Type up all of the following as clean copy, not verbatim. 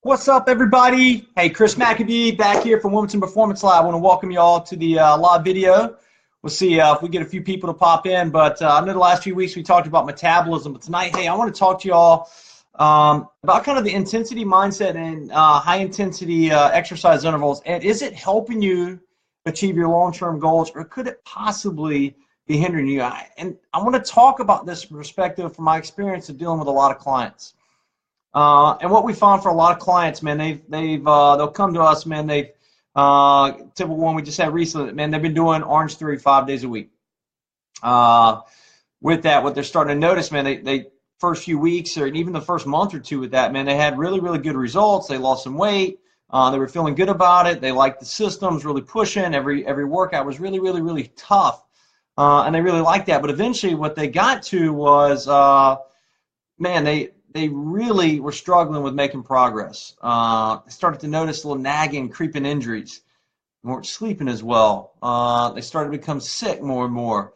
What's up, everybody? Hey, Chris McAbee back here from Wilmington Performance Lab. I want to welcome you all to the live video. We'll see if we get a few people to pop in, but I know the last few weeks we talked about metabolism, but tonight, hey, I want to talk to you all about kind of the intensity mindset and high-intensity exercise intervals, and is it helping you achieve your long-term goals, or could it possibly be hindering you? And I want to talk about this perspective from my experience of dealing with a lot of clients. And what we found for a lot of clients, man, they'll come to us, man. Typical one we just had recently, man. They've been doing Orange Theory 5 days a week. With that, what they're starting to notice, man, they first few weeks or even the first month or two with that, man, they had really, really good results. They lost some weight. They were feeling good about it. They liked the systems, really pushing. Every workout was really, really, really tough, and they really liked that. But eventually, what they got to was, man, they really were struggling with making progress. They started to notice little nagging, creeping injuries. They weren't sleeping as well. They started to become sick more and more.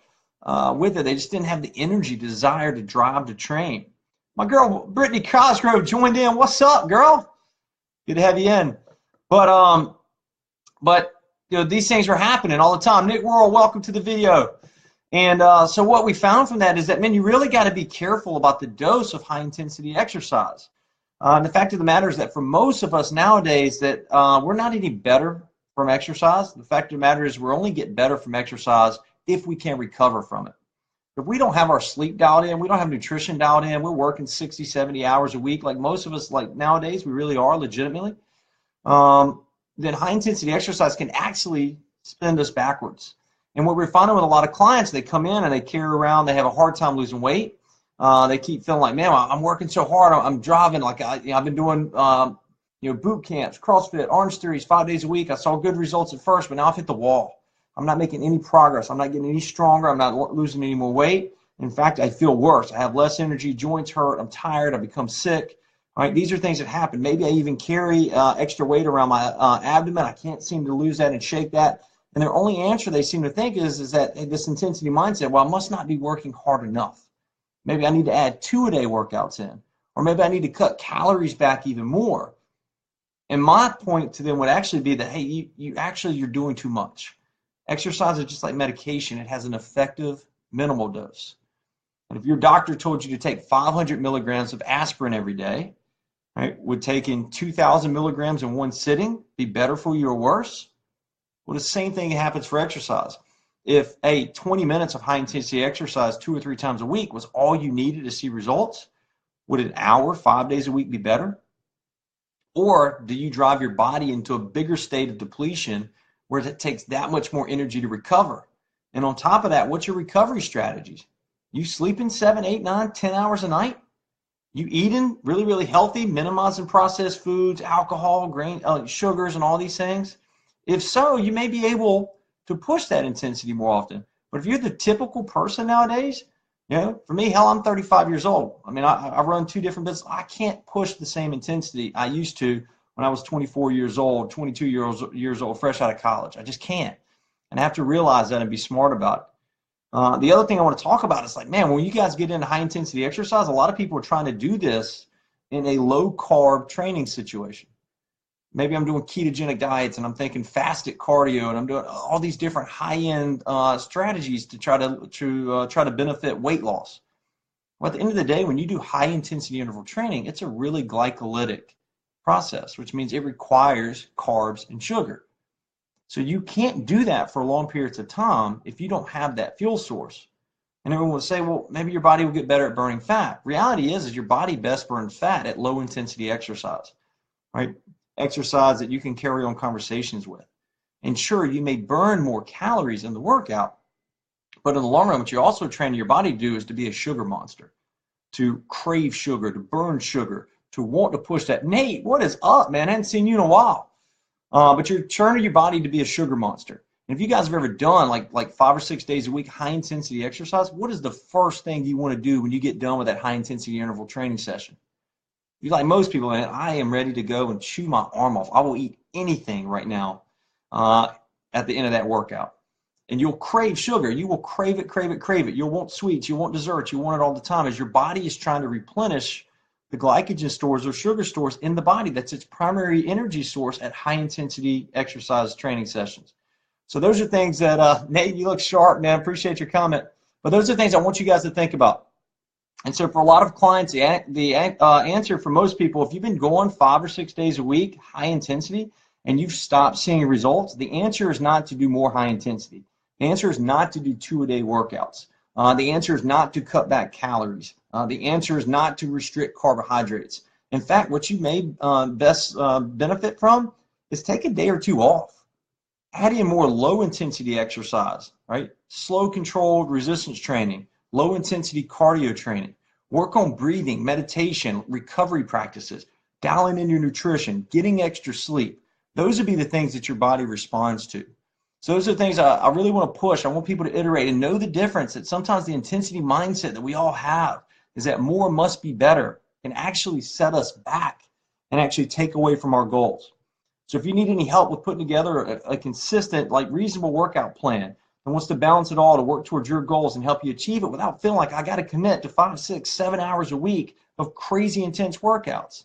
With it, they just didn't have the energy, desire to drive to train. My girl, Brittany Cosgrove, joined in. What's up, girl? Good to have you in. But you know, these things were happening all the time. Nick Worrell, welcome to the video. And so what we found from that is that, man, you really got to be careful about the dose of high-intensity exercise. And the fact of the matter is that for most of us nowadays that we're not any better from exercise. The fact of the matter is we're only get better from exercise if we can recover from it. If we don't have our sleep dialed in, we don't have nutrition dialed in, we're working 60, 70 hours a week like most of us like nowadays, we really are legitimately, then high-intensity exercise can actually send us backwards. And what we're finding with a lot of clients, they come in and they carry around, they have a hard time losing weight. They keep feeling like, man, I'm working so hard. I'm driving like I've been doing, boot camps, CrossFit, Orange Theories 5 days a week. I saw good results at first, but now I've hit the wall. I'm not making any progress. I'm not getting any stronger. I'm not losing any more weight. In fact, I feel worse. I have less energy, joints hurt, I'm tired, I become sick. All right, these are things that happen. Maybe I even carry extra weight around my abdomen. I can't seem to lose that and shake that. And their only answer they seem to think is that hey, this intensity mindset, well, I must not be working hard enough. Maybe I need to add 2-a-day workouts in, or maybe I need to cut calories back even more. And my point to them would actually be that, hey, you're doing too much. Exercise is just like medication. It has an effective minimal dose. And if your doctor told you to take 500 milligrams of aspirin every day, right, would taking 2,000 milligrams in one sitting be better for you or worse? Well, the same thing happens for exercise. If 20 minutes of high-intensity exercise 2 or 3 times a week was all you needed to see results, would an hour, 5 days a week be better? Or do you drive your body into a bigger state of depletion where it takes that much more energy to recover? And on top of that, what's your recovery strategies? You sleeping 7, 8, 9, 10 hours a night? You eating really, really healthy, minimizing processed foods, alcohol, grain, sugars, and all these things? If so, you may be able to push that intensity more often. But if you're the typical person nowadays, for me, hell, I'm 35 years old. I mean, I run 2 different businesses. I can't push the same intensity I used to when I was 24 years old, 22 years old, fresh out of college. I just can't. And I have to realize that and be smart about it. The other thing I want to talk about is like, man, when you guys get into high-intensity exercise, a lot of people are trying to do this in a low-carb training situation. Maybe I'm doing ketogenic diets and I'm thinking fasted cardio and I'm doing all these different high-end strategies to try to benefit weight loss. Well, at the end of the day, when you do high-intensity interval training, it's a really glycolytic process, which means it requires carbs and sugar. So you can't do that for long periods of time if you don't have that fuel source. And everyone will say, well, maybe your body will get better at burning fat. Reality is your body best burns fat at low-intensity exercise, right? Exercise that you can carry on conversations with. And sure, you may burn more calories in the workout, but in the long run, what you're also training your body to do is to be a sugar monster, to crave sugar, to burn sugar, to want to push that. Nate, what is up, man? I haven't seen you in a while. But you're training your body to be a sugar monster. And if you guys have ever done like 5 or 6 days a week high-intensity exercise, what is the first thing you want to do when you get done with that high-intensity interval training session? You're like most people, man, I am ready to go and chew my arm off. I will eat anything right now at the end of that workout. And you'll crave sugar. You will crave it, crave it, crave it. You'll want sweets. You want desserts. You want it all the time as your body is trying to replenish the glycogen stores or sugar stores in the body. That's its primary energy source at high intensity exercise training sessions. So those are things that, Nate, you look sharp, man. Appreciate your comment. But those are things I want you guys to think about. And so for a lot of clients, the answer for most people, if you've been going 5 or 6 days a week, high intensity, and you've stopped seeing results, the answer is not to do more high intensity. The answer is not to do 2-a-day workouts. The answer is not to cut back calories. The answer is not to restrict carbohydrates. In fact, what you may best benefit from is take a day or two off. Add in more low intensity exercise, right? Slow controlled resistance training, low intensity cardio training. Work on breathing, meditation, recovery practices, dialing in your nutrition, getting extra sleep. Those would be the things that your body responds to. So those are the things I really want to push. I want people to iterate and know the difference, that sometimes the intensity mindset that we all have is that more must be better, can actually set us back and actually take away from our goals. So if you need any help with putting together a consistent, like reasonable workout plan and wants to balance it all to work towards your goals and help you achieve it without feeling like I got to commit to 5, 6, 7 hours a week of crazy intense workouts,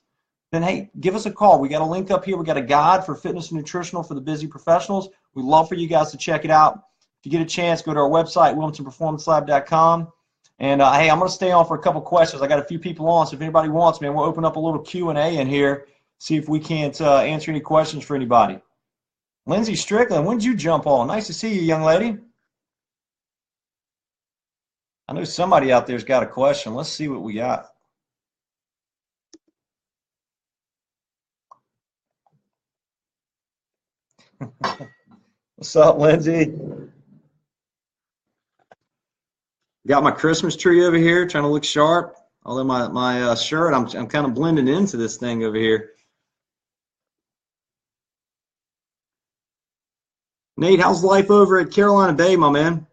then hey, give us a call. We got a link up here. We got a guide for fitness and nutritional for the busy professionals. We'd love for you guys to check it out. If you get a chance, go to our website, wilmingtonperformancelab.com. And hey, I'm going to stay on for a couple questions. I got a few people on, so if anybody wants, man, we'll open up a little Q&A in here, see if we can't answer any questions for anybody. Lindsay Strickland, when did you jump on? Nice to see you, young lady. I know somebody out there's got a question. Let's see what we got. What's up, Lindsay? Got my Christmas tree over here, trying to look sharp. Although my shirt, I'm kind of blending into this thing over here. Nate, how's life over at Carolina Bay, my man?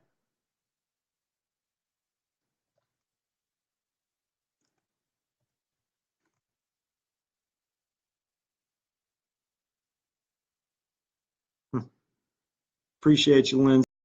Appreciate you, Lindsay.